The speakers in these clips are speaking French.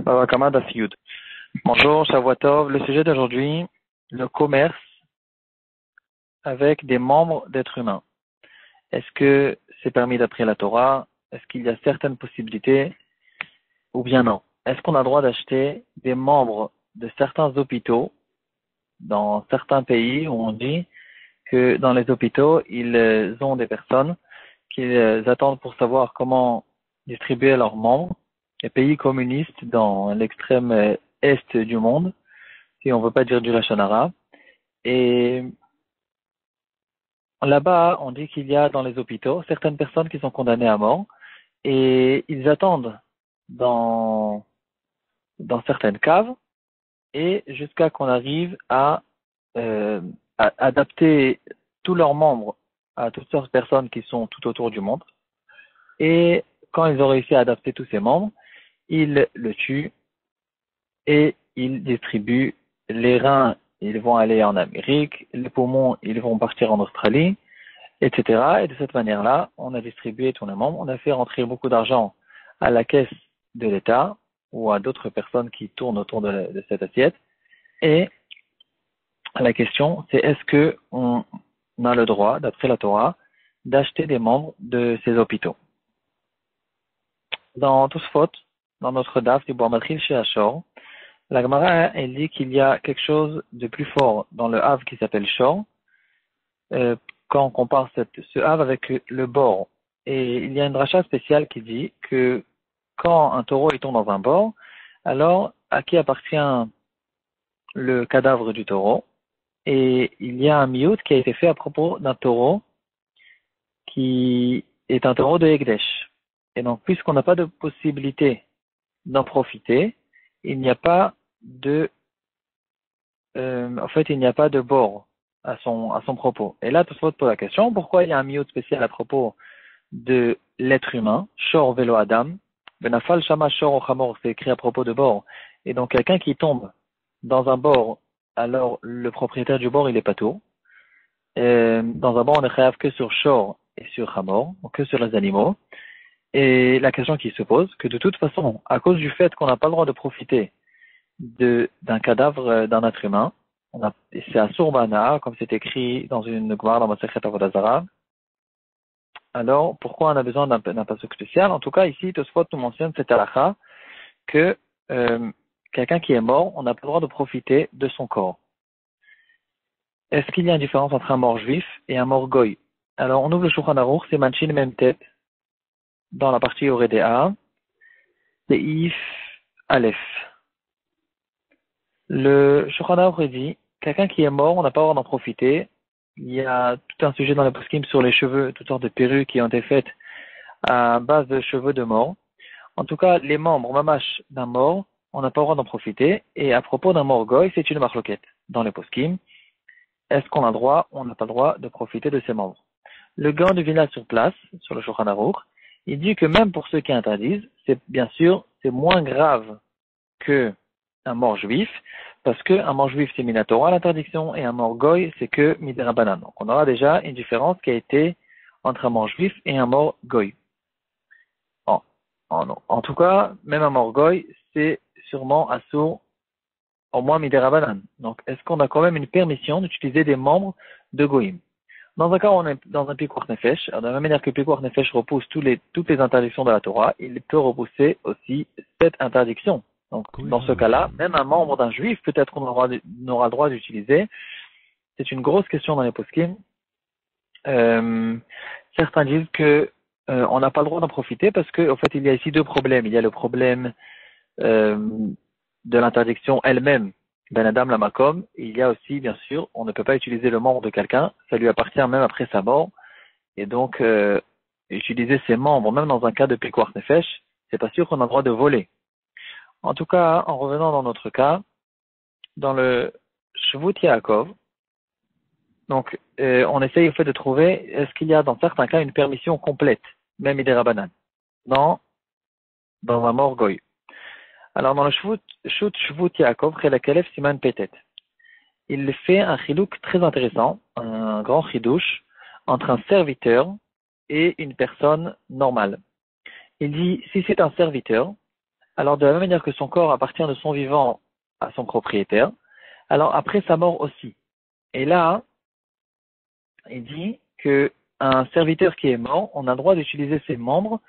Baba Kama Daf Yud. Bonjour, Shavuot. Le sujet d'aujourd'hui, le commerce avec des membres d'êtres humains. Est-ce que c'est permis d'après la Torah? Est-ce qu'il y a certaines possibilités ou bien non? Est-ce qu'on a le droit d'acheter des membres de certains hôpitaux dans certains pays où on dit que dans les hôpitaux, ils ont des personnes qu'ils attendent pour savoir comment distribuer leurs membres? Les pays communistes dans l'extrême est du monde, si on ne veut pas dire du Lachon Hara. Et là-bas, on dit qu'il y a dans les hôpitaux certaines personnes qui sont condamnées à mort et ils attendent dans certaines caves et jusqu'à qu'on arrive à adapter tous leurs membres à toutes sortes de personnes qui sont tout autour du monde. Et quand ils ont réussi à adapter tous ces membres, ils le tuent et ils distribuent les reins. Ils vont aller en Amérique, les poumons, ils vont partir en Australie, etc. Et de cette manière-là, on a distribué tous les membres, on a fait rentrer beaucoup d'argent à la caisse de l'État ou à d'autres personnes qui tournent autour de cette assiette. Et la question, c'est est-ce que on a le droit, d'après la Torah, d'acheter des membres de ces hôpitaux? Dans Tosfot, dans notre daf du Boamatril chez Ashor, la Gemara, elle dit qu'il y a quelque chose de plus fort dans le Hav qui s'appelle Shor, quand on compare ce Hav avec le bord. Et il y a une dracha spéciale qui dit que quand un taureau il tombe dans un bord, alors à qui appartient le cadavre du taureau? Et il y a un miout qui a été fait à propos d'un taureau qui est un taureau de Ekdesh. Et donc, puisqu'on n'a pas de possibilité d'en profiter, il n'y a pas de il n'y a pas de bord à son propos. Et là, tout se pose la question, pourquoi il y a un miout spécial à propos de l'être humain, Shor Velo Adam, Benafal Shama Shor Ochamor, c'est écrit à propos de bord. Et donc, quelqu'un qui tombe dans un bord, alors le propriétaire du bord, il est pas tout. Dans un bord, on est chayav que sur Shor et sur Hamor, donc que sur les animaux. Et la question qui se pose, que de toute façon, à cause du fait qu'on n'a pas le droit de profiter d'un cadavre d'un être humain, c'est à Surbana, comme c'est écrit dans une Gemara dans Masechet Avodah Zarah. Alors, pourquoi on a besoin d'un pasuk spécial? En tout cas, ici, Tosfot nous mentionne cette halakha que quelqu'un qui est mort, on n'a pas le droit de profiter de son corps. Est-ce qu'il y a une différence entre un mort juif et un mort goy? Alors, on ouvre le Shulchan Aruch, c'est Manchin même tête, dans la partie Oredea, c'est If Aleph. Le Shulchan Aruch dit, quelqu'un qui est mort, on n'a pas le droit d'en profiter. Il y a tout un sujet dans le poskim sur les cheveux, toutes sortes de perruques qui ont été faites à base de cheveux de mort. En tout cas, les membres mamash d'un mort, on n'a pas le droit d'en profiter. Et à propos d'un mort goy, c'est une marloquette dans les poskim. Est-ce qu'on a le droit? On n'a pas le droit de profiter de ces membres. Le Gaon du Vilna sur place, sur le Shulchan Aruch, il dit que même pour ceux qui interdisent, c'est bien sûr, c'est moins grave que un mort juif, parce qu'un mort juif c'est minatora l'interdiction et un mort goy c'est que miderabanan. Donc on aura déjà une différence qui a été entre un mort juif et un mort goy. En tout cas, même un mort goy c'est sûrement assourd au moins miderabanan. Donc est-ce qu'on a quand même une permission d'utiliser des membres de goyim? Dans un cas, on est dans un pikuach nefesh. De la même manière que le pikuach nefesh repousse toutes les interdictions de la Torah, il peut repousser aussi cette interdiction. Donc, dans ce cas-là, même un membre d'un juif, peut-être qu'on aura le droit d'utiliser. C'est une grosse question dans les poskim. Certains disent que on n'a pas le droit d'en profiter parce que, en fait, il y a ici deux problèmes. Il y a le problème de l'interdiction elle-même, ben Adam la makom. Il y a aussi, bien sûr, on ne peut pas utiliser le membre de quelqu'un. Ça lui appartient même après sa mort. Et donc, utiliser ses membres, même dans un cas de pikuach nefesh, c'est pas sûr qu'on a le droit de voler. En tout cas, en revenant dans notre cas, dans le Shvut Yaakov, donc on essaye au fait de trouver est-ce qu'il y a dans certains cas une permission complète, même idérabanan, dans un mort goy. Alors dans le Shvut Yaakov, Chelakalef Siman Petet, il fait un chilouk très intéressant, un grand chidouche, entre un serviteur et une personne normale. Il dit si c'est un serviteur, alors de la même manière que son corps appartient de son vivant à son propriétaire, alors après sa mort aussi. Et là, il dit que un serviteur qui est mort, on a le droit d'utiliser ses membres,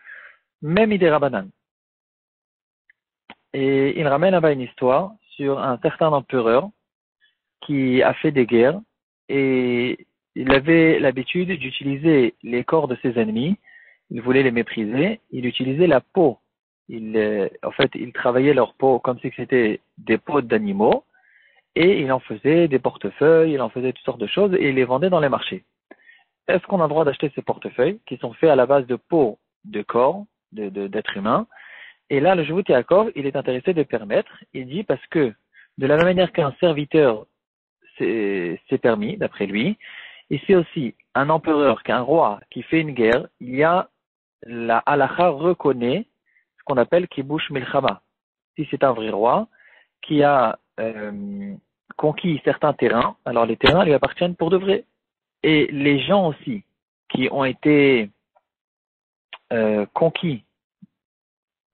même idérabanan. Et il ramène là-bas une histoire sur un certain empereur qui a fait des guerres et il avait l'habitude d'utiliser les corps de ses ennemis. Il voulait les mépriser. Il utilisait la peau. En fait, il travaillait leur peau comme si c'était des peaux d'animaux et il en faisait des portefeuilles, il en faisait toutes sortes de choses et il les vendait dans les marchés. Est-ce qu'on a le droit d'acheter ces portefeuilles qui sont faits à la base de peau de corps, d'êtres humains? Et là, le Jevut Yaakov, il est intéressé de permettre, il dit parce que de la même manière qu'un serviteur c'est permis, d'après lui, ici aussi, un empereur, qu'un roi qui fait une guerre, il y a la halakha reconnaît ce qu'on appelle kibush milchama. Si c'est un vrai roi qui a conquis certains terrains, alors les terrains lui appartiennent pour de vrai. Et les gens aussi qui ont été conquis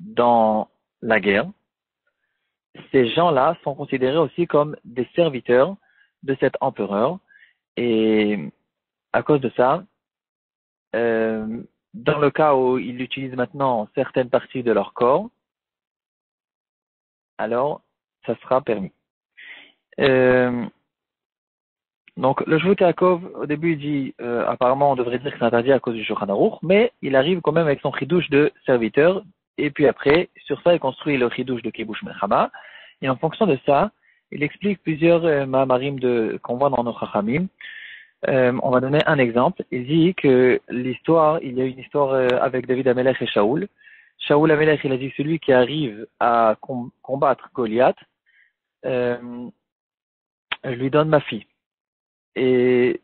dans la guerre, ces gens-là sont considérés aussi comme des serviteurs de cet empereur. Et à cause de ça, dans le cas où ils utilisent maintenant certaines parties de leur corps, alors ça sera permis. Donc le Jevut Yaakov, au début, il dit apparemment on devrait dire que c'est interdit à cause du Shulchan Aruch, mais il arrive quand même avec son chidouche de serviteur, et puis après, sur ça, il construit le chidouche de Kibush Melchama, et en fonction de ça, il explique plusieurs ma'amarim qu'on voit dans nos Chachamim. On va donner un exemple. Il dit que il y a une histoire avec David Amelech et Shaoul. Shaoul Amelech, il a dit celui qui arrive à combattre Goliath, je lui donne ma fille. Et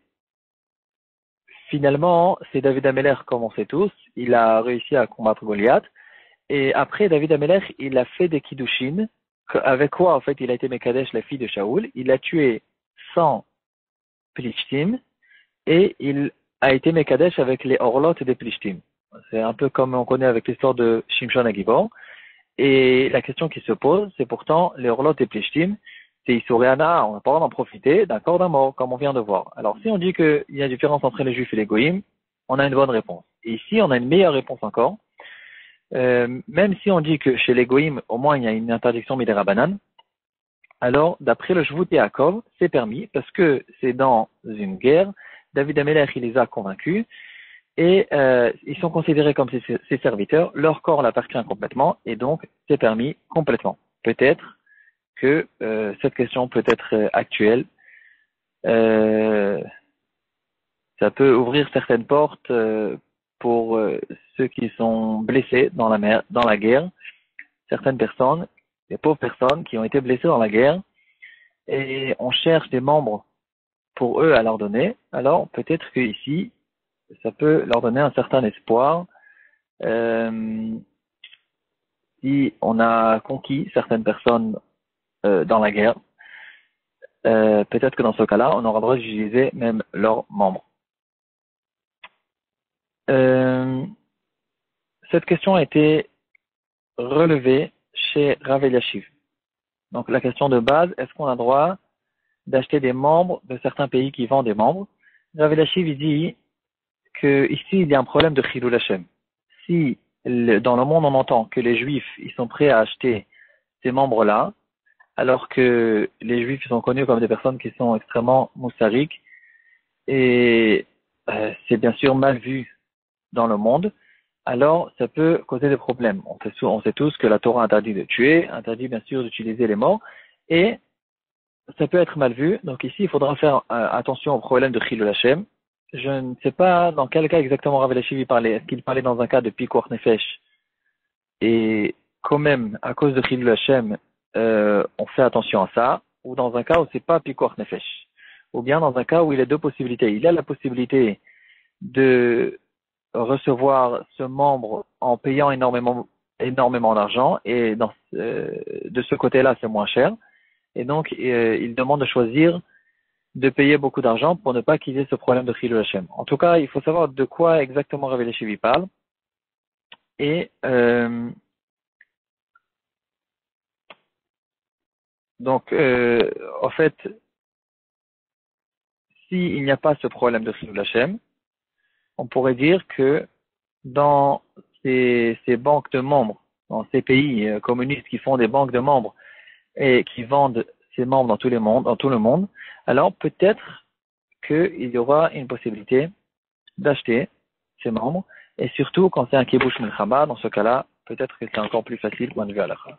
finalement, c'est David Amelech, comme on sait tous, il a réussi à combattre Goliath. Et après, David Amelech, il a fait des kiddushin, avec quoi, en fait, il a été Mekadesh, la fille de Shaoul. Il a tué 100 Plishtim, et il a été Mekadesh avec les Orlot des Plishtim. C'est un peu comme on connaît avec l'histoire de Shimshon Agibor. Et la question qui se pose, c'est pourtant les Orlot des Plishtim, c'est Isuréana, on n'a pas le droit d'en profiter d'un corps d'un mort, comme on vient de voir. Alors si on dit qu'il y a une différence entre les Juifs et les Goïms, on a une bonne réponse. Et ici, on a une meilleure réponse encore. Même si on dit que chez les Goïms, au moins il y a une interdiction midera banane, alors d'après le Jevut Yaakov, c'est permis parce que c'est dans une guerre. David Amelech, il les a convaincus et ils sont considérés comme ses serviteurs. Leur corps l'appartient complètement et donc c'est permis complètement. Peut-être que cette question peut être actuelle. Ça peut ouvrir certaines portes pour ceux qui sont blessés dans la guerre. Certaines personnes, des pauvres personnes qui ont été blessées dans la guerre et on cherche des membres pour eux à leur donner. Alors peut-être que ici, ça peut leur donner un certain espoir. Si on a conquis certaines personnes dans la guerre, peut-être que dans ce cas-là, on aura le droit d'utiliser même leurs membres. Cette question a été relevée chez Rav Eliashiv. Donc la question de base, est-ce qu'on a le droit d'acheter des membres de certains pays qui vendent des membres? Rav Eliashiv il dit que ici il y a un problème de Chilul Hashem. Si dans le monde on entend que les Juifs ils sont prêts à acheter ces membres-là, alors que les Juifs sont connus comme des personnes qui sont extrêmement moussariques et c'est bien sûr mal vu dans le monde, alors ça peut causer des problèmes. On sait tous que la Torah interdit de tuer, interdit bien sûr d'utiliser les morts, et ça peut être mal vu. Donc ici, il faudra faire attention au problème de Chilul Hashem. Je ne sais pas dans quel cas exactement Rav Eliashiv parlait. Est-ce qu'il parlait dans un cas de Pikuach Nefesh? Et quand même, à cause de Chilul Hashem, on fait attention à ça, ou dans un cas où c'est pas Pikuach Nefesh. Ou bien dans un cas où il y a deux possibilités. Il y a la possibilité de recevoir ce membre en payant énormément d'argent, et de ce côté-là, c'est moins cher. Et donc, il demande de choisir de payer beaucoup d'argent pour ne pas qu'il y ait ce problème de Chilul Hashem. En tout cas, il faut savoir de quoi exactement Rav Eliashiv parle. Et Donc, en fait, s'il n'y a pas ce problème de Chilul Hashem, on pourrait dire que dans ces banques de membres, dans ces pays communistes qui font des banques de membres et qui vendent ces membres dans tout le monde, alors peut-être qu'il y aura une possibilité d'acheter ces membres, et surtout quand c'est un kibush milchama, dans ce cas-là, peut-être que c'est encore plus facile point de vue halakha.